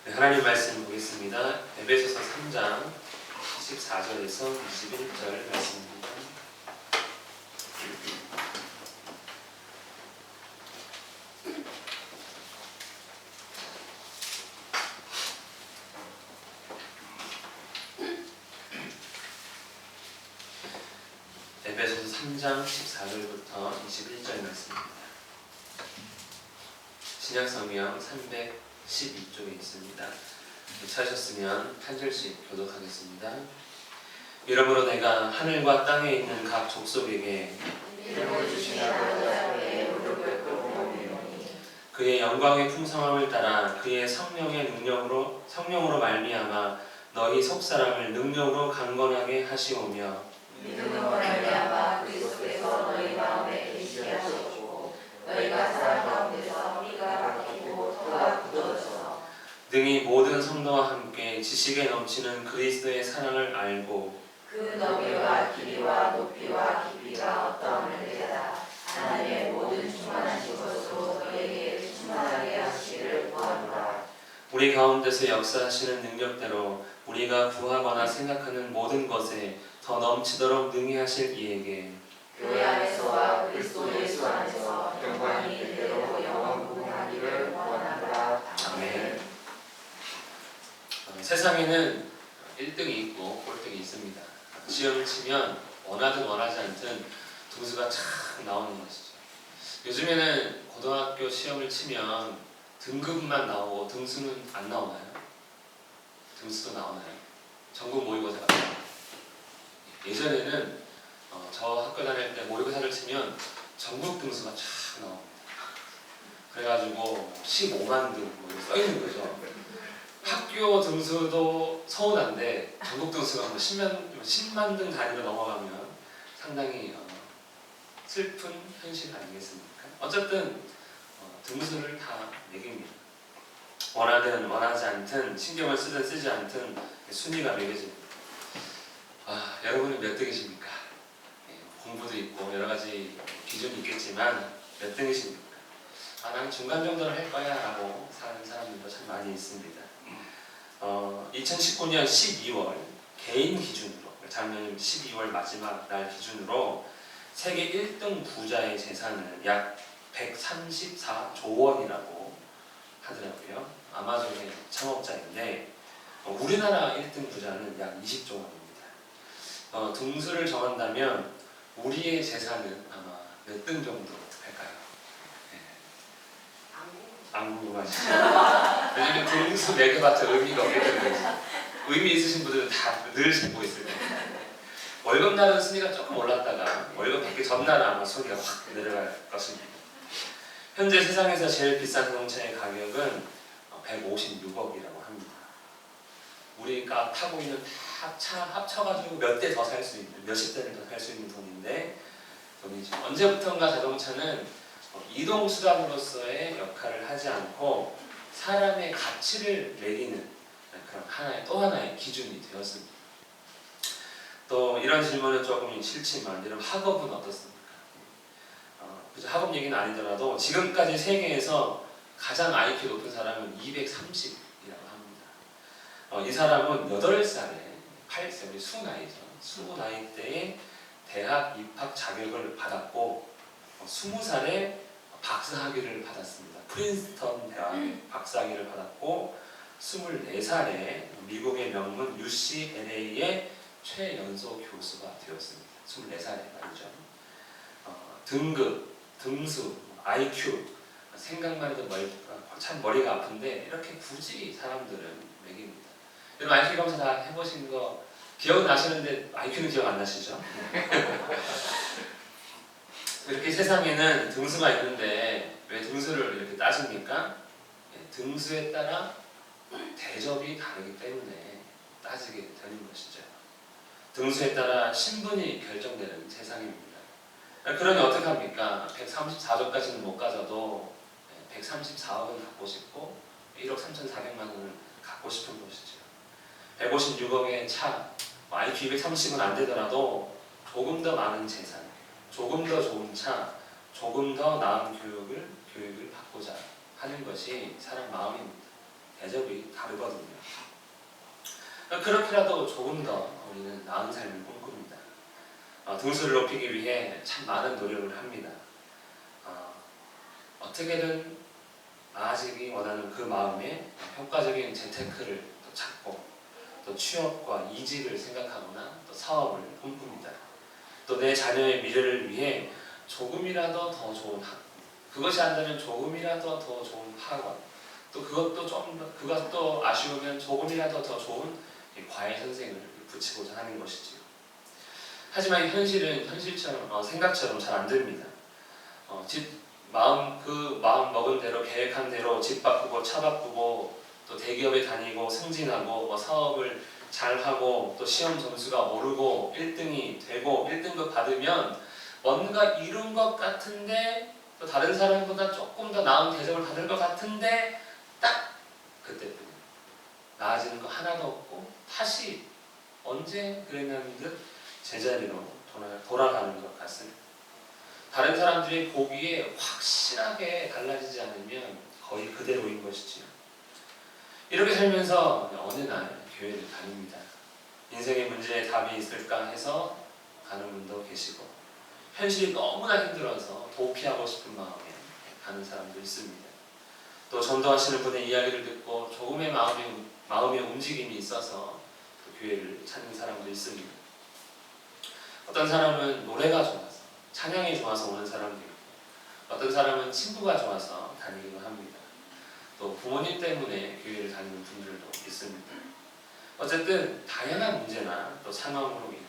네, 하나님 말씀 보겠습니다. 에베소서 3장 14절에서 21절 말씀입니다. 에베소서 3장 14절부터 21절 말씀입니다. 신약성경 312쪽에 있습니다. 찾으셨으면 한 절씩 교독하겠습니다. 이러므로 내가 하늘과 땅에 있는 각 족속에게 그의 영광의 풍성함을 따라 그의 성령으로 말미암아 너희 속사람을 능력으로 강건하게 하시오며 믿음으로 말미암아 그리스도께서 너희 마음에 계시게 하셨고 너희가 사랑 가운데서 피가 바뀌고 터가 굳어져서 등이 모든 성도와 함께 지식에 넘치는 그리스도의 사랑을 알고 그 너비와 길이와 높이와 깊이가 어떠함을 깨달아 하나님의 모든 충만하신 것으로 너희에게 충만하게 하시기를 구하노라. 우리 가운데서 역사하시는 능력대로 우리가 구하거나 생각하는 모든 것에 더 넘치도록 능히 하실 이에게 교회 안에서와 그리스도 예수 안에서 영광이 이대로 영원무궁하기를 원하노라. 아멘. 세상에는 1등이 있고 꼴등이 있습니다. 시험을 치면 원하든 원하지 않든 등수가 착 나오는 것이죠. 요즘에는 고등학교 시험을 치면 등급만 나오고 등수는 안 나오나요? 등수도 나오나요? 전국 모의고사가 나와요. 예전에는 저 학교 다닐 때 모의고사를 치면 전국 등수가 쫙 나옵니다. 그래가지고 15만 등 써 있는 거죠. 학교 등수도 서운한데 전국 등수가 뭐 10만 등 단위로 넘어가면 상당히 슬픈 현실 아니겠습니까? 어쨌든 등수를 다 매깁니다. 원하든 원하지 않든 신경을 쓰든 쓰지 않든 순위가 매겨집니다. 여러분은 몇 등이십니까? 공부도 있고 여러 가지 기준이 있겠지만 몇 등이십니까? 난 중간 정도는 할 거야 라고 사는 사람들도 참 많이 있습니다. 2019년 12월 개인 기준으로 작년 12월 마지막 날 기준으로 세계 1등 부자의 재산은 약 134조 원이라고 하더라고요. 아마존의 창업자인데 우리나라 1등 부자는 약 20조 원입니다. 등수를 정한다면 우리의 재산은 아마 몇 등 정도 할까요? 안 궁금하시죠? 요즘에 등수 매겨봤자 의미가 없기 때문에 의미 있으신 분들은 다 늘 재고 있을 겁니다. 월급날은 순위가 조금 올랐다가 월급 받기 전날은 아마 순위가 확 내려갈 것입니다. 현재 세상에서 제일 비싼 자동차의 가격은 156억이라고 합니다. 우리가 타고 있는 다 차 합쳐가지고 몇 대 더 살 수 있는, 몇십 대를 더 살 수 있는 돈이죠. 언제부턴가 자동차는 이동수단으로서의 역할을 하지 않고 사람의 가치를 매기는 그런 또 하나의 기준이 되었습니다. 또 이런 질문은 조금 싫지만 여러분 학업은 어떻습니까? 학업 얘기는 아니더라도 지금까지 세계에서 가장 IQ 높은 사람은 230이라고 합니다. 이 사람은 8살에 8세, 우리 수구 나이 때에 대학 입학 자격을 받았고 20살에 박사학위를 받았습니다. 프린스턴 대학에 박사학위를 받았고 24살에 미국의 명문 UCLA의 최연소 교수가 되었습니다. 24살에 말이죠. 등급, 등수, IQ 생각만 해도 참 머리가 아픈데 이렇게 굳이 사람들은 매깁니다. 여러분 IQ 검사 다 해보신 거 기억나시는데 IQ는 기억 안 나시죠? 이렇게 세상에는 등수가 있는데 왜 등수를 이렇게 따집니까? 등수에 따라 대접이 다르기 때문에 따지게 되는 것이죠. 등수에 따라 신분이 결정되는 세상입니다. 그러니 어떡합니까? 134조까지는 못 가져도 134억은 갖고 싶고 1억 3,400만 원을 갖고 싶은 것이죠. 156억의 차, IQ 230은 안 되더라도 조금 더 많은 재산, 조금 더 좋은 차, 조금 더 나은 교육을 받고자 하는 것이 사람 마음입니다. 대접이 다르거든요. 그렇게라도 조금 더 우리는 나은 삶을 꿈꿉니다. 등수를 높이기 위해 참 많은 노력을 합니다. 어떻게든 나아지기 원하는 그 마음에 효과적인 재테크를 또 찾고 또 취업과 이직을 생각하거나 또 사업을 꿈꿉니다. 또 내 자녀의 미래를 위해 조금이라도 더 좋은 학교, 그것이 안되면 조금이라도 더 좋은 학원, 또 그것도 아쉬우면 조금이라도 더 좋은 과외 선생을 붙이고자 하는 것이지요. 하지만 현실은 현실처럼 생각처럼 잘 안 됩니다. 마음 먹은 대로 계획한 대로 집 바꾸고 차 바꾸고 또 대기업에 다니고 승진하고 뭐 사업을 잘하고 또 시험 점수가 오르고 1등이 되고 1등급 받으면 뭔가 이룬 것 같은데 또 다른 사람보다 조금 더 나은 대접을 받을 것 같은데 딱 그때뿐 나아지는 거 하나도 없고 다시 언제 그랬냐는 듯 제자리로 돌아가는 것 같습니다. 다른 사람들이 보기에 확실하게 달라지지 않으면 거의 그대로인 것이지요. 이렇게 살면서 어느 날 교회를 다닙니다. 인생의 문제에 답이 있을까 해서 가는 분도 계시고 현실이 너무나 힘들어서 도피하고 싶은 마음에 가는 사람도 있습니다. 또 전도하시는 분의 이야기를 듣고 조금의 마음의 움직임이 있어서 또 교회를 찾는 사람도 있습니다. 어떤 사람은 노래가 좋아서 찬양이 좋아서 오는 사람도 있고 어떤 사람은 친구가 좋아서 다니기도 합니다. 또 부모님 때문에 교회를 다니는 분들도 있습니다. 어쨌든 다양한 문제나 또 상황으로 인해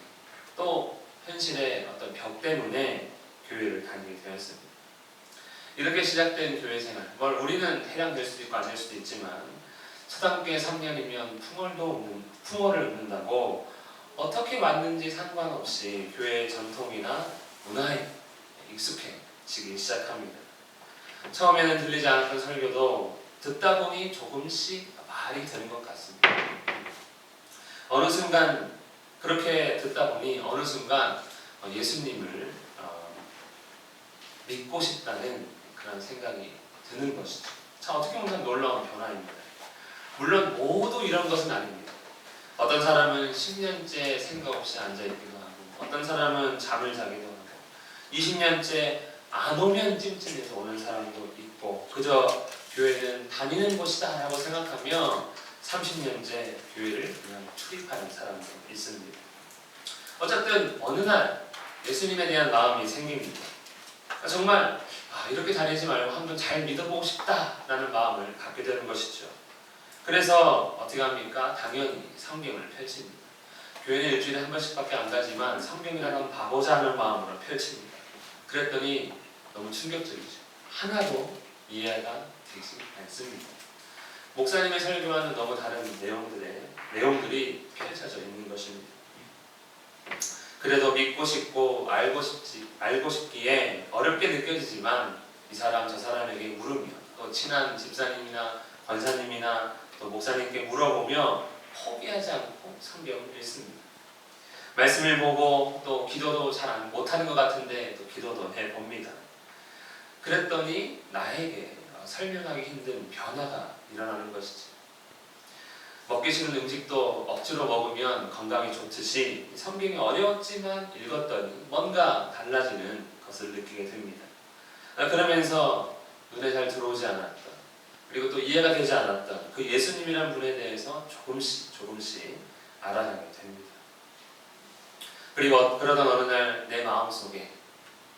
또 현실의 어떤 벽 때문에 교회를 다니게 되었습니다. 이렇게 시작된 교회 생활, 우리는 해당될 수도 있고 아닐 수도 있지만 초등학교에 3년이면 풍어를 읊는다고 어떻게 왔는지 상관없이 교회의 전통이나 문화에 익숙해지기 시작합니다. 처음에는 들리지 않았던 설교도 듣다 보니 조금씩 말이 되는 것 같습니다. 어느 순간 그렇게 듣다 보니 어느 순간 예수님을 믿고 싶다는 그런 생각이 드는 것이죠. 자, 어떻게 보면 놀라운 변화입니다. 물론 모두 이런 것은 아닙니다. 어떤 사람은 10년째 생각 없이 앉아있기도 하고 어떤 사람은 잠을 자기도 하고 20년째 안 오면 찜찜해서 오는 사람도 있고 그저 교회는 다니는 곳이다 라고 생각하며 30년째 교회를 그냥 출입하는 사람도 있습니다. 어쨌든 어느 날 예수님에 대한 마음이 생깁니다. 정말 이렇게 다니지 말고 한번 잘 믿어보고 싶다라는 마음을 갖게 되는 것이죠. 그래서 어떻게 합니까? 당연히 성경을 펼칩니다. 교회는 일주일에 한 번씩밖에 안 가지만 성경이라도 한번 봐보자 하는 마음으로 펼칩니다. 그랬더니 너무 충격적이죠. 하나도 이해가 되지 않습니다. 목사님의 설교와는 너무 다른 내용들이 펼쳐져 있는 것입니다. 그래도 믿고 싶고 알고 싶기에 어렵게 느껴지지만 이 사람 저 사람에게 물으며 또 친한 집사님이나 권사님이나 또 목사님께 물어보며 포기하지 않고 성경을 읽습니다. 말씀을 보고 또 기도도 잘 못하는 것 같은데 또 기도도 해봅니다. 그랬더니 나에게 설명하기 힘든 변화가 일어나는 것이지. 먹기 싫은 음식도 억지로 먹으면 건강이 좋듯이 성경이 어려웠지만 읽었더니 뭔가 달라지는 것을 느끼게 됩니다. 그러면서 눈에 잘 들어오지 않았던 그리고 또 이해가 되지 않았던 그 예수님이란 분에 대해서 조금씩 알아가게 됩니다. 그리고 그러던 어느 날 내 마음속에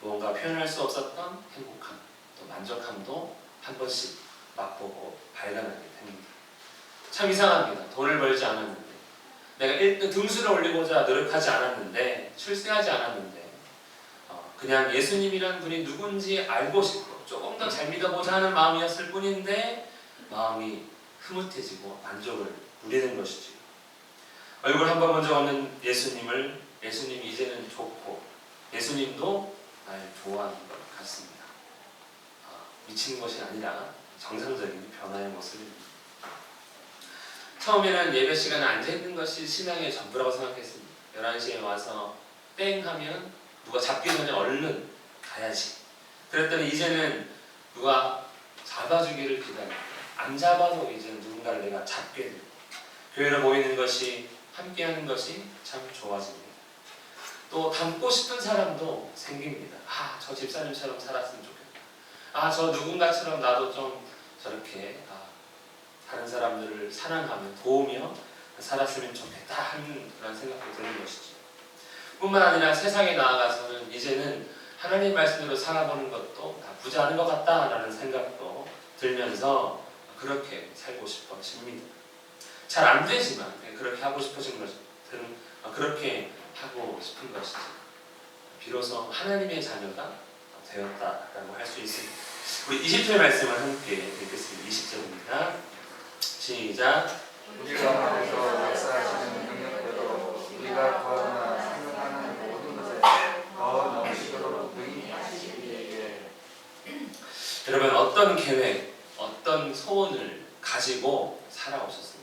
무언가 표현할 수 없었던 행복함 또 만족함도 한 번씩 맛보고 발견하게 됩니다. 참 이상합니다. 돈을 벌지 않았는데 내가 1등 등수를 올리고자 노력하지 않았는데 출세하지 않았는데 그냥 예수님이란 분이 누군지 알고 싶고 조금 더 잘 믿어보자 하는 마음이었을 뿐인데 마음이 흐뭇해지고 만족을 누리는 것이지. 얼굴 한 번 먼저 오는 예수님이 이제는 좋고 예수님도 날 좋아하는 것 같습니다. 미치는 것이 아니라 정상적인 변화의 모습입니다. 처음에는 예배 시간에 앉아있는 것이 신앙의 전부라고 생각했습니다. 11시에 와서 땡 하면 누가 잡기 전에 얼른 가야지. 그랬더니 이제는 누가 잡아주기를 기다립니다. 안 잡아도 이제 누군가를 내가 잡게 되고, 교회로 모이는 것이, 함께하는 것이 참 좋아집니다. 또 닮고 싶은 사람도 생깁니다. 아, 저 집사님처럼 살았으면 좋겠다. 아, 저 누군가처럼 나도 좀 저렇게 다른 사람들을 사랑하며 도우며 살았으면 좋겠다 하는 그런 생각도 드는 것이죠. 뿐만 아니라 세상에 나아가서는 이제는 하나님 말씀으로 살아보는 것도 나쁘지 않은 것 같다라는 생각도 들면서 그렇게 살고 싶어집니다. 잘 안 되지만 그렇게 하고 싶어진 것은 그렇게 하고 싶은 것이죠. 비로소 하나님의 자녀가 되었다라고 할 수 있습니다. 우리 20절 말씀을 함께 읽겠습니다. 20절입니다. 시작. 우리가 하면서 역사하시는 능력대로 우리가 구하거나 생각하는 모든 것에 더 넘치도록 능히 하시기에. 여러분, 어떤 계획, 어떤 소원을 가지고 살아오셨습니까?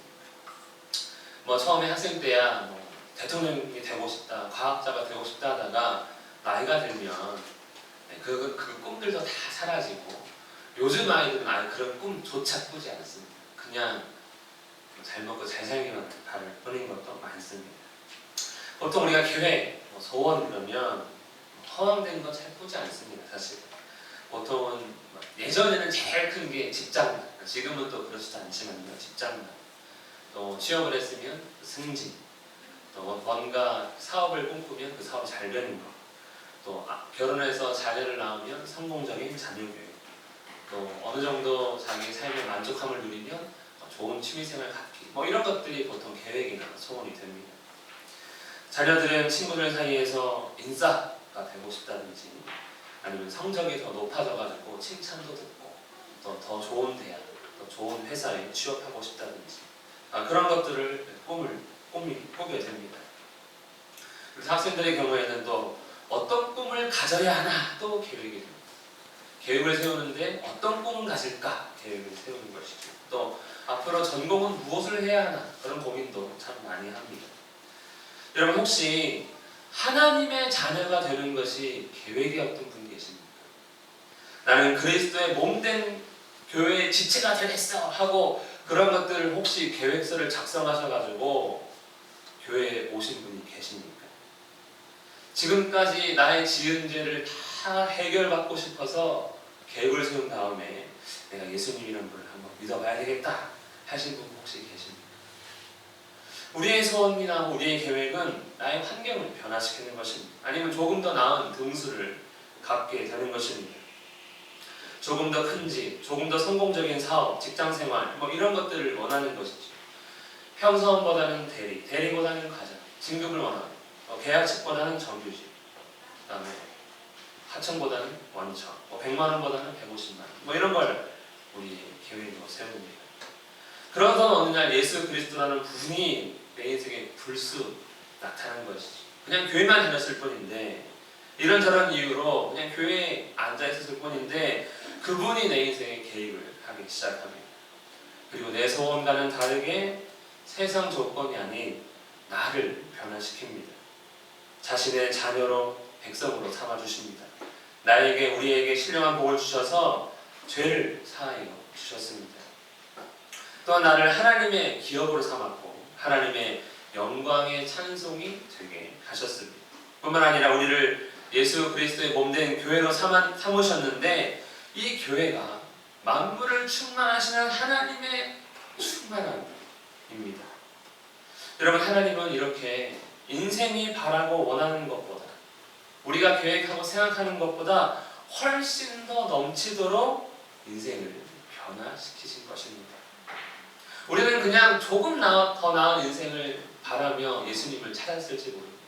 처음에 학생 때야 대통령이 되고 싶다, 과학자가 되고 싶다 하다가 나이가 들면 그 꿈들도 다 사라지고, 요즘 아이들은 아예 그런 꿈조차 꾸지 않습니다. 그냥 잘 먹고 잘 살기만 바랄 뿐인 것도 많습니다. 보통 우리가 계획, 소원 그러면 허황된 거 잘 꾸지 않습니다. 사실 보통은 예전에는 제일 큰 게 직장만, 지금은 또 그렇지도 않지만요, 직장만. 또 취업을 했으면 승진, 또 뭔가 사업을 꿈꾸면 그 사업이 잘 되는 거, 또 결혼해서 자녀를 낳으면 성공적인 자녀교육, 또 어느 정도 자기 삶의 만족함을 누리면 좋은 취미생활 갖기, 이런 것들이 보통 계획이나 소원이 됩니다. 자녀들은 친구들 사이에서 인싸가 되고 싶다든지, 아니면 성적이 더 높아져가지고 칭찬도 듣고, 또 더 좋은 대학, 더 좋은 회사에 취업하고 싶다든지, 그런 것들을 꾸게 됩니다. 그래서 학생들의 경우에는 또 어떤 꿈을 가져야 하나 또 계획이 됩니다. 계획을 세우는데 어떤 꿈을 가질까 계획을 세우는 것이죠. 또 앞으로 전공은 무엇을 해야 하나 그런 고민도 참 많이 합니다. 여러분, 혹시 하나님의 자녀가 되는 것이 계획이었던 분 계십니까? 나는 그리스도의 몸된 교회의 지체가 되겠어 하고 그런 것들을 혹시 계획서를 작성하셔가지고 교회에 오신 분이 계십니까? 지금까지 나의 지은 죄를 다 해결받고 싶어서 계획을 세운 다음에 내가 예수님이라는 분을 한번 믿어봐야 되겠다 하신 분 혹시 계십니까? 우리의 소원이나 우리의 계획은 나의 환경을 변화시키는 것입니다. 아니면 조금 더 나은 등수를 갖게 되는 것입니다. 조금 더 큰 집, 조금 더 성공적인 사업, 직장생활 이런 것들을 원하는 것이죠. 평사원보다는 대리, 대리보다는 과장, 진급을 원하는, 계약직보다는 정규직, 그다음에 하청보다는 원청, 100만 원보다는 150만 원, 이런 걸 우리 계획으로 세웁니다. 그러던 어느 날 예수 그리스도라는 분이 내 인생에 불쑥 나타난 것이죠. 그냥 교회만 다녔을 뿐인데, 이런저런 이유로 그냥 교회에 앉아 있었을 뿐인데, 그분이 내 인생에 개입을 하기 시작합니다. 그리고 내 소원과는 다르게 세상 조건이 아닌 나를 변화시킵니다. 자신의 자녀로 백성으로 삼아주십니다. 나에게, 우리에게 신령한 복을 주셔서 죄를 사하여 주셨습니다. 또한 나를 하나님의 기업으로 삼았고 하나님의 영광의 찬송이 되게 하셨습니다. 뿐만 아니라 우리를 예수 그리스도의 몸된 교회로 삼으셨는데, 이 교회가 만물을 충만하시는 하나님의 충만함입니다. 여러분, 하나님은 이렇게 인생이 바라고 원하는 것보다, 우리가 계획하고 생각하는 것보다 훨씬 더 넘치도록 인생을 변화시키신 것입니다. 우리는 그냥 조금 더 나은 인생을 바라며 예수님을 찾았을지 모릅니다.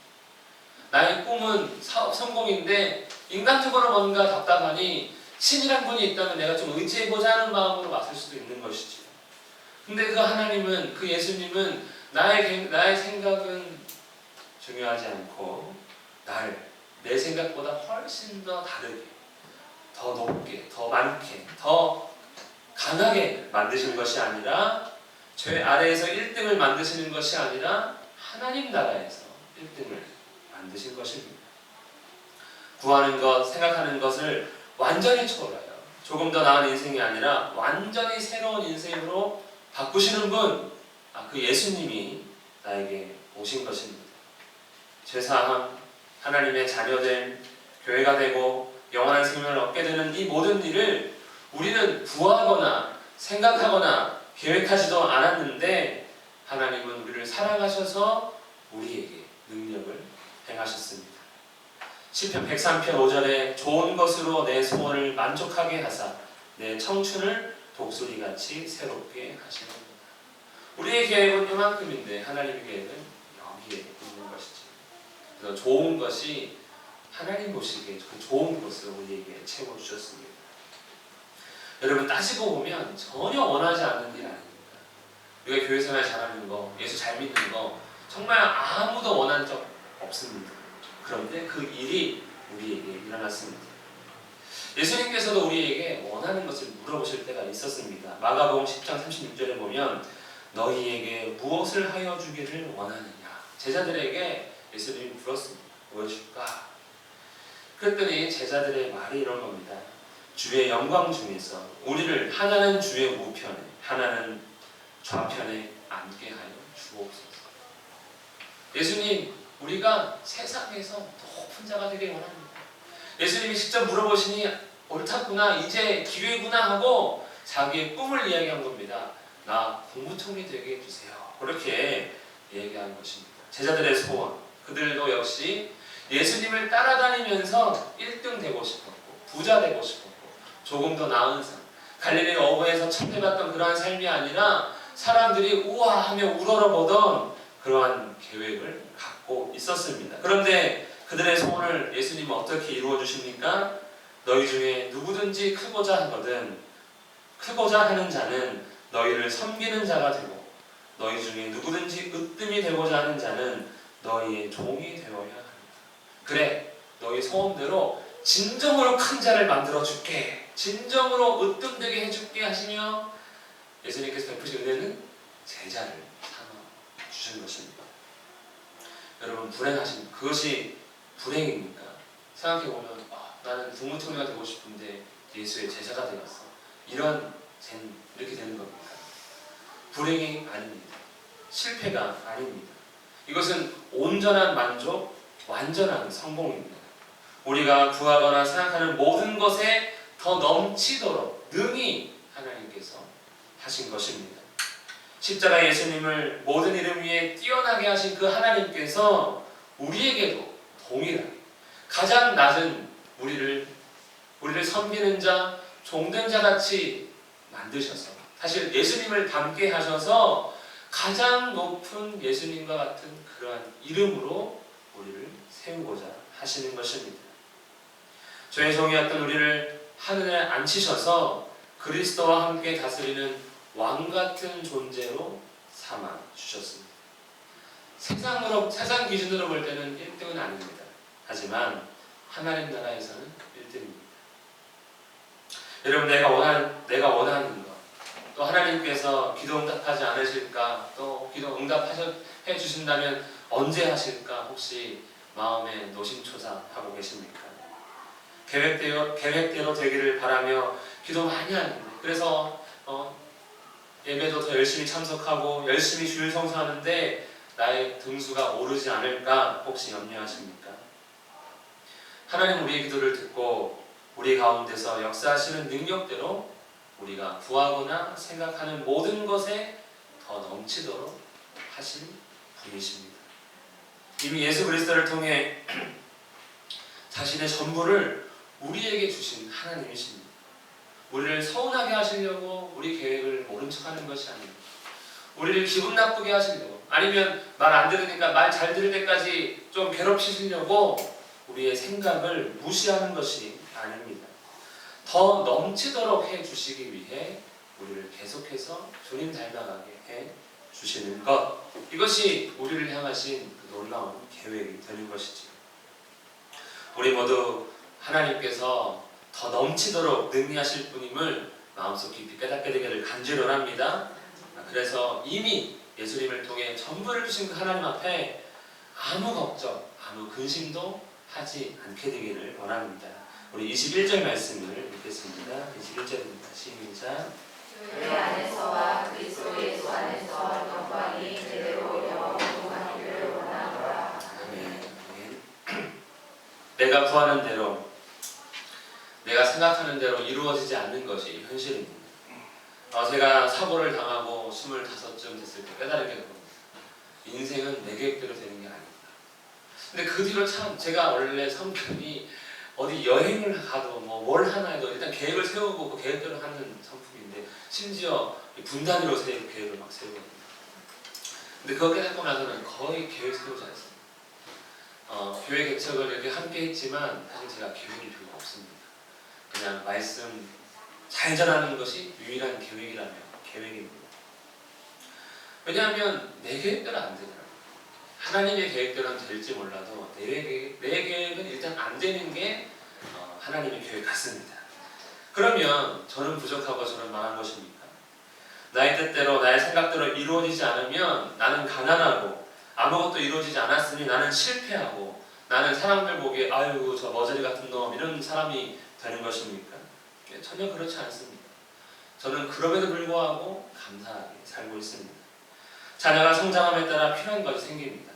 나의 꿈은 사업 성공인데 인간적으로 뭔가 답답하니 신이란 분이 있다면 내가 좀 의지해보자 하는 마음으로 왔을 수도 있는 것이지. 근데 그 하나님은, 그 예수님은 나의 생각은 중요하지 않고 내 생각보다 훨씬 더 다르게, 더 높게, 더 많게, 더 강하게 만드시는 것이 아니라, 죄 아래에서 1등을 만드시는 것이 아니라 하나님 나라에서 1등을 만드신 것입니다. 구하는 것, 생각하는 것을 완전히 초월하여 조금 더 나은 인생이 아니라 완전히 새로운 인생으로 바꾸시는 분, 그 예수님이 나에게 오신 것입니다. 죄사함, 하나님의 자녀된 교회가 되고 영원한 생명을 얻게 되는 이 모든 일을 우리는 구하거나 생각하거나 계획하지도 않았는데 하나님은 우리를 사랑하셔서 우리에게 능력을 행하셨습니다. 시편 103편 5절에 좋은 것으로 내 소원을 만족하게 하사 내 청춘을 독수리같이 새롭게 하시는구나. 우리의 계획은 이만큼인데 하나님의 계획은 여기에 있는 것이죠. 그래서 좋은 것이 하나님 보시기에 그 좋은 것을 우리에게 채워주셨습니다. 여러분 따지고 보면 전혀 원하지 않는 일 아닙니까? 우리가 교회생활 잘하는 거, 예수 잘 믿는 거 정말 아무도 원한 적 없습니다. 그런데 그 일이 우리에게 일어났습니다. 예수님께서도 우리에게 원하는 것을 물어보실 때가 있었습니다. 마가복음 10장 36절에 보면 너희에게 무엇을 하여 주기를 원하느냐. 제자들에게 예수님이 물었습니다. 뭐 줄까? 그랬더니 제자들의 말이 이런 겁니다. 주의 영광 중에서 우리를 하나는 주의 우편에 하나는 좌편에 앉게 하여 주옵소서. 예수님, 우리가 세상에서 높은 자가 되길 원합니다. 예수님이 직접 물어보시니 옳았구나, 이제 기회구나 하고 자기의 꿈을 이야기한 겁니다. 나 공부통이 되게 해주세요. 그렇게 얘기한 것입니다. 제자들의 소원, 그들도 역시 예수님을 따라다니면서 1등 되고 싶었고 부자 되고 싶었고 조금 더 나은 삶, 갈릴리 어부에서 첩해봤던 그러한 삶이 아니라 사람들이 우아하며 우러러보던 그러한 계획을 갖고 있었습니다. 그런데 그들의 소원을 예수님은 어떻게 이루어 주십니까? 너희 중에 누구든지 크고자 하는 자는 너희를 섬기는 자가 되고 너희 중에 누구든지 으뜸이 되고자 하는 자는 너희의 종이 되어야 합니다. 그래, 너희 소원대로 진정으로 큰 자를 만들어 줄게, 진정으로 으뜸되게 해줄게 하시며 예수님께서 베푸신 은혜는 제자를 삼아 주신 것입니다. 여러분, 불행하신 그것이 불행입니까? 생각해보면 나는 국무총리가 되고 싶은데 예수의 제자가 되었어, 이렇게 되는 겁니다. 불행이 아닙니다. 실패가 아닙니다. 이것은 온전한 만족, 완전한 성공입니다. 우리가 구하거나 생각하는 모든 것에 더 넘치도록 능히 하나님께서 하신 것입니다. 십자가 예수님을 모든 이름 위에 뛰어나게 하신 그 하나님께서 우리에게도 동일하게 가장 낮은 우리를 섬기는 자, 종된 자 같이 만드셔서 사실 예수님을 닮게 하셔서 가장 높은 예수님과 같은 그러한 이름으로 우리를 세우고자 하시는 것입니다. 죄의 종이었던 우리를 하늘에 앉히셔서 그리스도와 함께 다스리는 왕 같은 존재로 삼아 주셨습니다. 세상 기준으로 볼 때는 1등은 아닙니다. 하지만 하나님 나라에서는 1등입니다. 여러분, 내가 원하는 것, 또 하나님께서 기도 응답하지 않으실까, 또 기도 응답해 주신다면 언제 하실까 혹시 마음에 노심초사하고 계십니까? 계획대로 되기를 바라며 기도 많이 하는데, 그래서 예배도 더 열심히 참석하고 열심히 주일 성수하는데 나의 등수가 오르지 않을까 혹시 염려하십니까? 하나님 우리의 기도를 듣고 우리 가운데서 역사하시는 능력대로 우리가 구하거나 생각하는 모든 것에 더 넘치도록 하신 분이십니다. 이미 예수 그리스도를 통해 자신의 전부를 우리에게 주신 하나님이십니다. 우리를 서운하게 하시려고 우리 계획을 모른 척하는 것이 아닙니다. 우리를 기분 나쁘게 하시려고, 아니면 말 안 들으니까 말 잘 들을 때까지 좀 괴롭히시려고 우리의 생각을 무시하는 것이 아닙니다. 더 넘치도록 해주시기 위해 우리를 계속해서 주님 닮아가게 해주시는 것, 이것이 우리를 향하신 그 놀라운 계획이 되는 것이죠. 우리 모두 하나님께서 더 넘치도록 능히하실 분임을 마음속 깊이 깨닫게 되기를 간절히 원합니다. 그래서 이미 예수님을 통해 전부를 주신 그 하나님 앞에 아무 걱정, 아무 근심도 하지 않게 되기를 원합니다. 우리 21절 말씀을 읽겠습니다. 21절입니다. 시작. 교회 안에서와 그리스도 예수 안에서 영광이 제대로 영원하기를 원하노라. 아멘. 내가 구하는 대로, 내가 생각하는 대로 이루어지지 않는 것이 현실입니다. 제가 사고를 당하고 25쯤 됐을 때 깨달은 게 그겁니다. 인생은 내 계획대로 되는 게 아닙니다. 근데 그 뒤로 참 제가 원래 성격이 어디 여행을 가도 뭘 하나 해도 일단 계획을 세우고 그 계획대로 하는 성품인데, 심지어 분단위로 계획을 막 세우거든요. 근데 그거 깨닫고 나서는 거의 계획 세우지 않습니다. 교회 개척을 이렇게 함께 했지만 사실 제가 계획이 별로 없습니다. 그냥 말씀 잘 전하는 것이 유일한 계획입니다. 왜냐하면 내 계획대로 안 되더라고요. 하나님의 계획대로는 될지 몰라도 내 계획은 일단 안 되는 게 하나님의 계획 같습니다. 그러면 저는 부족하고 저는 망한 것입니까? 나의 뜻대로 나의 생각대로 이루어지지 않으면 나는 가난하고, 아무것도 이루어지지 않았으니 나는 실패하고, 나는 사람들 보기에 아유 저 머저리 같은 놈 이런 사람이 되는 것입니까? 전혀 그렇지 않습니다. 저는 그럼에도 불구하고 감사하게 살고 있습니다. 자녀가 성장함에 따라 필요한 것이 생깁니다.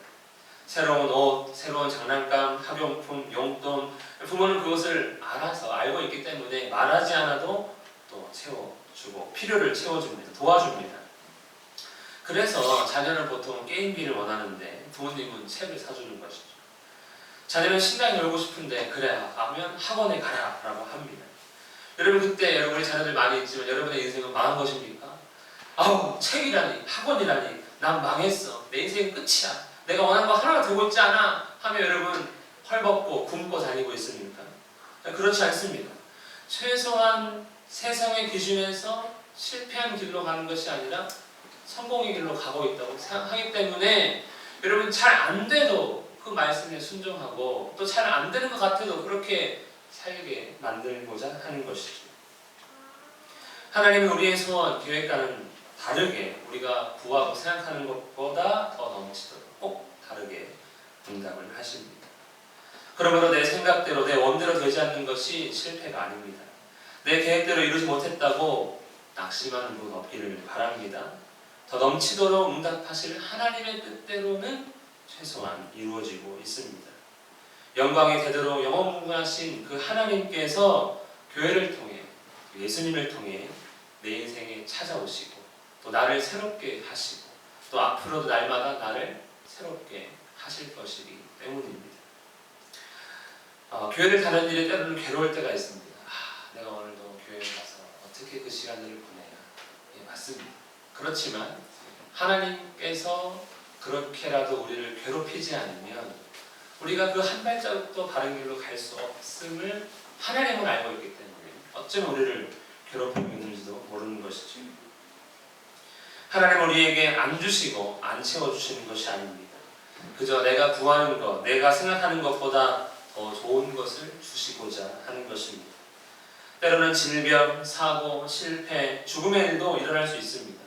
새로운 옷, 새로운 장난감, 학용품, 용돈, 부모는 그것을 알고 있기 때문에 말하지 않아도 또 채워주고 필요를 채워줍니다. 도와줍니다. 그래서 자녀는 보통 게임기를 원하는데 부모님은 책을 사주는 것이죠. 자녀는 신나게 놀고 싶은데 그래 하면 학원에 가라 라고 합니다. 여러분 그때 여러분의 자녀들 많이 있지만 여러분의 인생은 망한 것입니까? 아우 책이라니 학원이라니 난 망했어. 내 인생은 끝이야. 내가 원하는 거 하나가 되고 있지 않아 하면 여러분 헐벗고 굶고 다니고 있습니까? 그렇지 않습니다. 최소한 세상의 기준에서 실패한 길로 가는 것이 아니라 성공의 길로 가고 있다고 생각하기 때문에 여러분 잘 안 돼도 그 말씀에 순종하고 또 잘 안 되는 것 같아도 그렇게 살게 만들고자 하는 것이죠. 하나님은 우리의 소원, 계획과는 다르게 우리가 구하고 생각하는 것보다 더 넘치도록 꼭 다르게 응답을 하십니다. 그러므로 내 생각대로 내 원대로 되지 않는 것이 실패가 아닙니다. 내 계획대로 이루지 못했다고 낙심하는 분 없기를 바랍니다. 더 넘치도록 응답하실 하나님의 뜻대로는 최소한 이루어지고 있습니다. 영광이 되도록 영원무궁하신 그 하나님께서 교회를 통해, 예수님을 통해 내 인생에 찾아오시고 또 나를 새롭게 하시고 또 앞으로도 날마다 나를 새롭게 하실 것이기 때문입니다. 교회를 다니는 일에 때로는 괴로울 때가 있습니다. 내가 오늘도 교회에 가서 어떻게 그 시간을 보내야? 맞습니다. 그렇지만 하나님께서 그렇게라도 우리를 괴롭히지 않으면 우리가 그 한 발자국도 바른 길로 갈 수 없음을 하나님은 알고 있기 때문에 어쩌면 우리를 괴롭히고 있는지도 모르는 것이죠. 하나님은 우리에게 안 주시고 안 채워주시는 것이 아닙니다. 그저 내가 구하는 것, 내가 생각하는 것보다 더 좋은 것을 주시고자 하는 것입니다. 때로는 질병, 사고, 실패, 죽음의 일도 일어날 수 있습니다.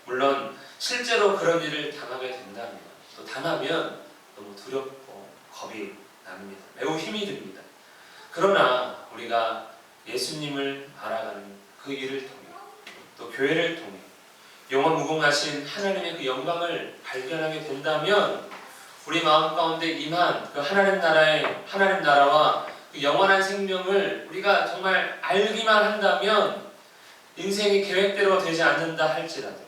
물론 실제로 그런 일을 당하게 된다면 또 당하면 너무 두렵고 겁이 납니다. 매우 힘이 듭니다. 그러나 우리가 예수님을 알아가는 그 일을 통해 또 교회를 통해 영원 무궁하신 하나님의 그 영광을 발견하게 된다면 우리 마음 가운데 임한 그 하나님 나라와 그 영원한 생명을 우리가 정말 알기만 한다면 인생이 계획대로 되지 않는다 할지라도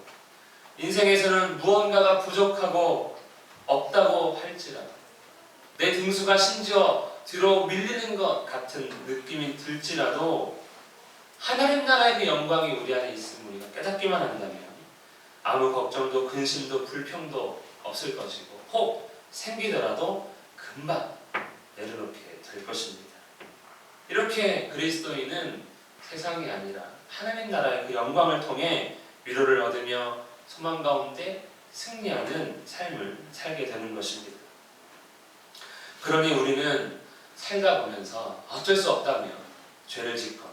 인생에서는 무언가가 부족하고 없다고 할지라도 내 등수가 심지어 뒤로 밀리는 것 같은 느낌이 들지라도 하나님 나라의 그 영광이 우리 안에 있음을 우리가 깨닫기만 한다면 아무 걱정도 근심도 불평도 없을 것이고 혹 생기더라도 금방 내려놓게 될 것입니다. 이렇게 그리스도인은 세상이 아니라 하나님 나라의 그 영광을 통해 위로를 얻으며 소망 가운데 승리하는 삶을 살게 되는 것입니다. 그러니 우리는 살다 보면서 어쩔 수 없다며 죄를 짓거나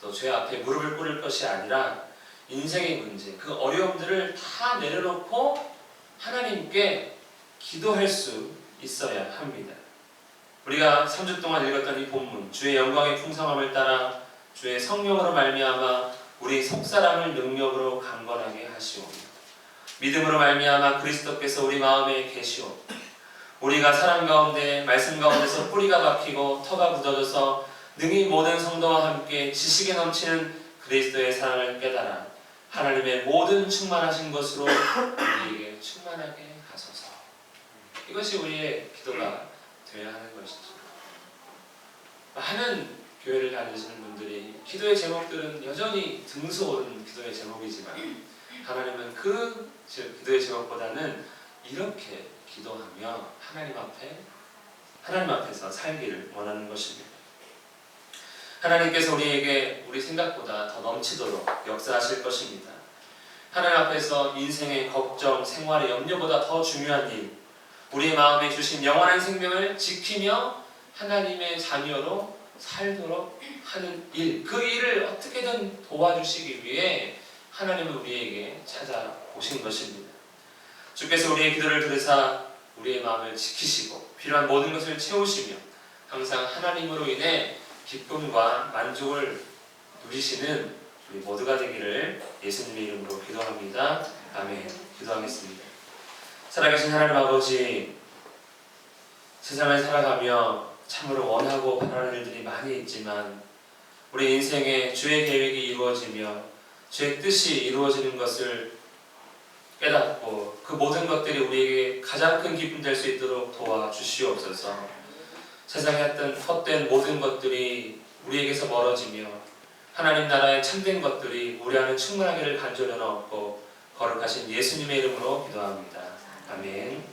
또 죄 앞에 무릎을 꿇을 것이 아니라 인생의 문제, 그 어려움들을 다 내려놓고 하나님께 기도할 수 있어야 합니다. 우리가 3주 동안 읽었던 이 본문, 주의 영광의 풍성함을 따라 주의 성령으로 말미암아 우리 속사람을 능력으로 강건하게 하시오며 믿음으로 말미암아 그리스도께서 우리 마음에 계시오 우리가 사랑 가운데 말씀 가운데서 뿌리가 박히고 터가 굳어져서 능히 모든 성도와 함께 지식에 넘치는 그리스도의 사랑을 깨달아 하나님의 모든 충만하신 것으로 우리에게 충만하게 하소서. 이것이 우리의 기도가 되어야 하는 것이죠. 많은 교회를 다니시는 분들이 기도의 제목들은 여전히 등수오른 기도의 제목이지만 하나님은 그 기도의 제목보다는 이렇게 기도하며 하나님 앞에서 살기를 원하는 것입니다. 하나님께서 우리에게 우리 생각보다 더 넘치도록 역사하실 것입니다. 하나님 앞에서 인생의 걱정, 생활의 염려보다 더 중요한 일, 우리의 마음에 주신 영원한 생명을 지키며 하나님의 자녀로 살도록 하는 일, 그 일을 어떻게든 도와주시기 위해 하나님은 우리에게 찾아오신 것입니다. 주께서 우리의 기도를 들으사 우리의 마음을 지키시고 필요한 모든 것을 채우시며 항상 하나님으로 인해 기쁨과 만족을 누리시는 우리 모두가 되기를 예수님의 이름으로 기도합니다. 아멘. 기도하겠습니다. 살아계신 하나님 아버지, 세상을 살아가며 참으로 원하고 바라는 일들이 많이 있지만 우리 인생에 주의 계획이 이루어지며 주의 뜻이 이루어지는 것을 깨닫고 그 모든 것들이 우리에게 가장 큰 기쁨 될 수 있도록 도와주시옵소서. 세상에 어떤 헛된 모든 것들이 우리에게서 멀어지며 하나님 나라의 참된 것들이 우리 안에 충만하기를 간절히 얻고 거룩하신 예수님의 이름으로 기도합니다. 아멘.